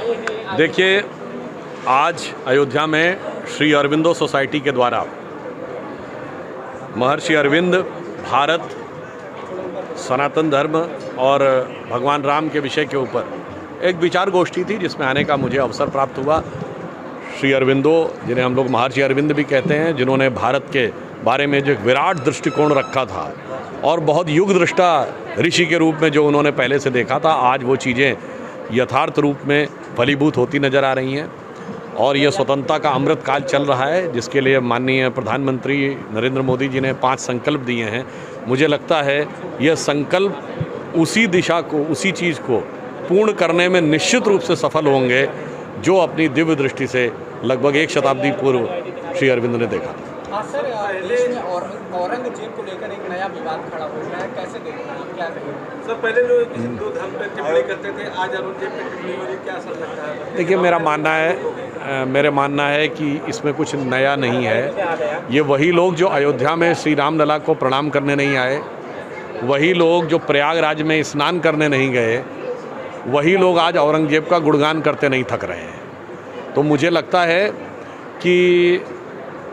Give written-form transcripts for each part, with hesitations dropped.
देखिए, आज अयोध्या में श्री अरविंदो सोसाइटी के द्वारा महर्षि अरविंद भारत, सनातन धर्म और भगवान राम के विषय के ऊपर एक विचार गोष्ठी थी, जिसमें आने का मुझे अवसर प्राप्त हुआ। श्री अरविंदो, जिन्हें हम लोग महर्षि अरविंद भी कहते हैं, जिन्होंने भारत के बारे में जो एक विराट दृष्टिकोण रखा था और बहुत युग दृष्टा ऋषि के रूप में जो उन्होंने पहले से देखा था, आज वो चीज़ें यथार्थ रूप में फलीभूत होती नज़र आ रही हैं। और ये स्वतंत्रता का अमृत काल चल रहा है, जिसके लिए माननीय प्रधानमंत्री नरेंद्र मोदी जी ने 5 संकल्प दिए हैं। मुझे लगता है यह संकल्प उसी दिशा को, उसी चीज़ को पूर्ण करने में निश्चित रूप से सफल होंगे, जो अपनी दिव्य दृष्टि से लगभग 1 शताब्दी पूर्व श्री अरविंद ने देखा था। सर, देश में औरंगजेब को लेकर एक नया विवाद खड़ा हो गया है, कैसे देखना है, क्या कहेंगे? सर, पहले लोग हिंदू धर्म पर टिप्पणी करते थे, आज औरंगजेब पर टिप्पणी हो रही, क्या असर लगता है? देखिए, मेरा मानना है कि इसमें कुछ नया नहीं है। ये वही लोग जो अयोध्या में श्री राम लला को प्रणाम करने नहीं आए, वही लोग जो प्रयागराज में स्नान करने नहीं गए, वही लोग आज औरंगजेब का गुणगान करते नहीं थक रहे हैं। तो मुझे लगता है कि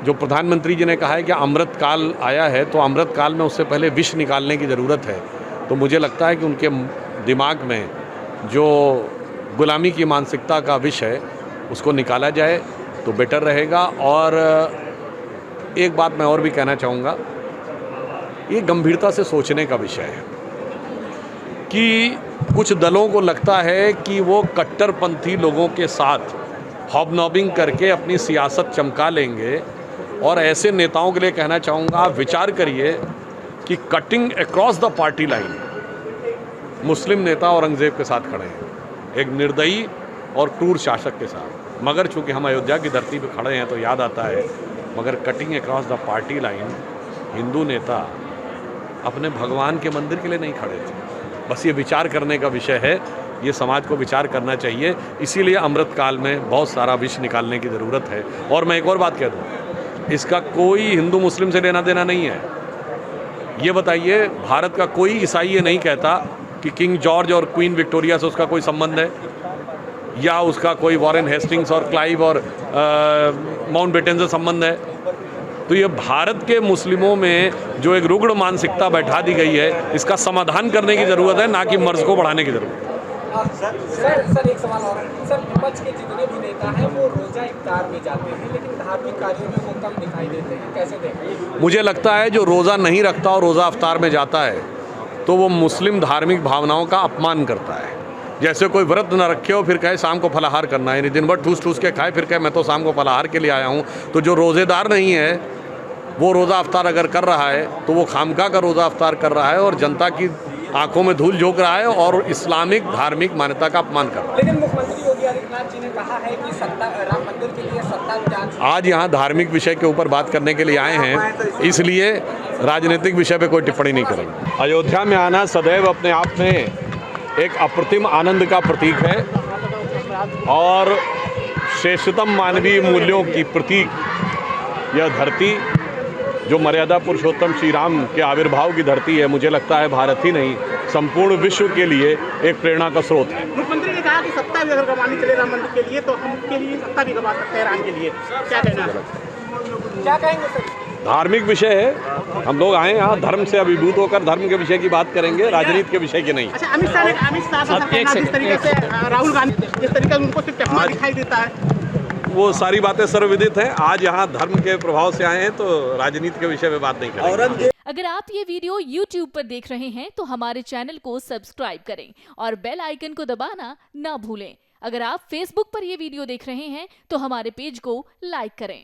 जो प्रधानमंत्री जी ने कहा है कि अमृत काल आया है, तो अमृत काल में उससे पहले विष निकालने की ज़रूरत है। तो मुझे लगता है कि उनके दिमाग में जो गुलामी की मानसिकता का विष है, उसको निकाला जाए तो बेटर रहेगा। और एक बात मैं और भी कहना चाहूँगा, ये गंभीरता से सोचने का विषय है कि कुछ दलों को लगता है कि वो कट्टरपंथी लोगों के साथ हॉबनॉबिंग करके अपनी सियासत चमका लेंगे। और ऐसे नेताओं के लिए कहना चाहूँगा, आप विचार करिए कि cutting across the party line Muslim नेता औरंगजेब के साथ खड़े हैं, एक निर्दयी और क्रूर शासक के साथ। मगर चूँकि हम अयोध्या की धरती पर खड़े हैं तो याद आता है, मगर cutting across the party line Hindu नेता अपने भगवान के मंदिर के लिए नहीं खड़े थे। बस ये विचार करने का विषय है, ये समाज को विचार करना चाहिए। इसीलिए अमृत काल में बहुत सारा विष निकालने की ज़रूरत है। और मैं एक और बात कह दूँ, इसका कोई हिंदू मुस्लिम से लेना देना नहीं है। ये बताइए, भारत का कोई ईसाई ये नहीं कहता कि किंग जॉर्ज और क्वीन विक्टोरिया से उसका कोई संबंध है, या उसका कोई वॉरेन हेस्टिंग्स और क्लाइव और माउंटबेटन से संबंध है। तो ये भारत के मुस्लिमों में जो एक रुग्ण मानसिकता बैठा दी गई है, इसका समाधान करने की ज़रूरत है, ना कि मर्ज को बढ़ाने की ज़रूरत है। सर, एक सवाल और है। सर, विपक्ष के जितने भी नेता हैं वो रोजा इफ्तार में जाते हैं, लेकिन धार्मिक कार्यों में वो कम दिखाई देते हैं, कैसे देखें? मुझे लगता है जो रोज़ा नहीं रखता और रोज़ा इफ्तार में जाता है, तो वो मुस्लिम धार्मिक भावनाओं का अपमान करता है। जैसे कोई व्रत न रखे हो फिर कहे शाम को फलाहार करना है, यानी दिन भर ठूस ठूस के खाए, फिर कहे मैं तो शाम को फलाहार के लिए आया हूँ। तो जो रोज़ेदार नहीं है वो रोज़ा अफ्तार अगर कर रहा है तो वो खामखा का रोज़ा अफ्तार कर रहा है और जनता की आंखों में धूल झोंक रहा है और इस्लामिक धार्मिक मान्यता का अपमान कर रहा है। लेकिन मुख्यमंत्री योगी आदित्यनाथ जी ने कहा है कि राम मंदिर के लिए सत्ता जांच। आज यहाँ धार्मिक विषय के ऊपर बात करने के लिए आए हैं, इसलिए राजनीतिक विषय पे कोई टिप्पणी नहीं करेंगे। अयोध्या में आना सदैव अपने आप में एक अप्रतिम आनंद का प्रतीक है और श्रेष्ठतम मानवीय मूल्यों की प्रतीक यह धरती, जो मर्यादा पुरुषोत्तम श्री राम के आविर्भाव की धरती है, मुझे लगता है भारत ही नहीं संपूर्ण विश्व के लिए एक प्रेरणा का स्रोत है। मुख्यमंत्री ने कहा कि सत्ता भी अगर गंवानी चले राम मंदिर के लिए, तो हम उनके लिए सत्ता भी गंवा सकते हैं राम के लिए, क्या कहना है? क्या कहेंगे सर? धार्मिक विषय है, हम लोग आए यहाँ धर्म से अभिभूत होकर धर्म के विषय की बात करेंगे, राजनीति के विषय की नहीं। अच्छा, अमित शाह जिस तरीके से राहुल गांधी जिस तरीके से उनको सिर्फ चश्मा दिखाई देता है, वो सारी बातें सर्वविदित हैं। आज यहाँ धर्म के प्रभाव से आए हैं तो राजनीति के विषय में बात नहीं करेंगे। अगर आप ये वीडियो YouTube पर देख रहे हैं तो हमारे चैनल को सब्सक्राइब करें और बेल आइकन को दबाना ना भूलें। अगर आप Facebook पर ये वीडियो देख रहे हैं तो हमारे पेज को लाइक करें।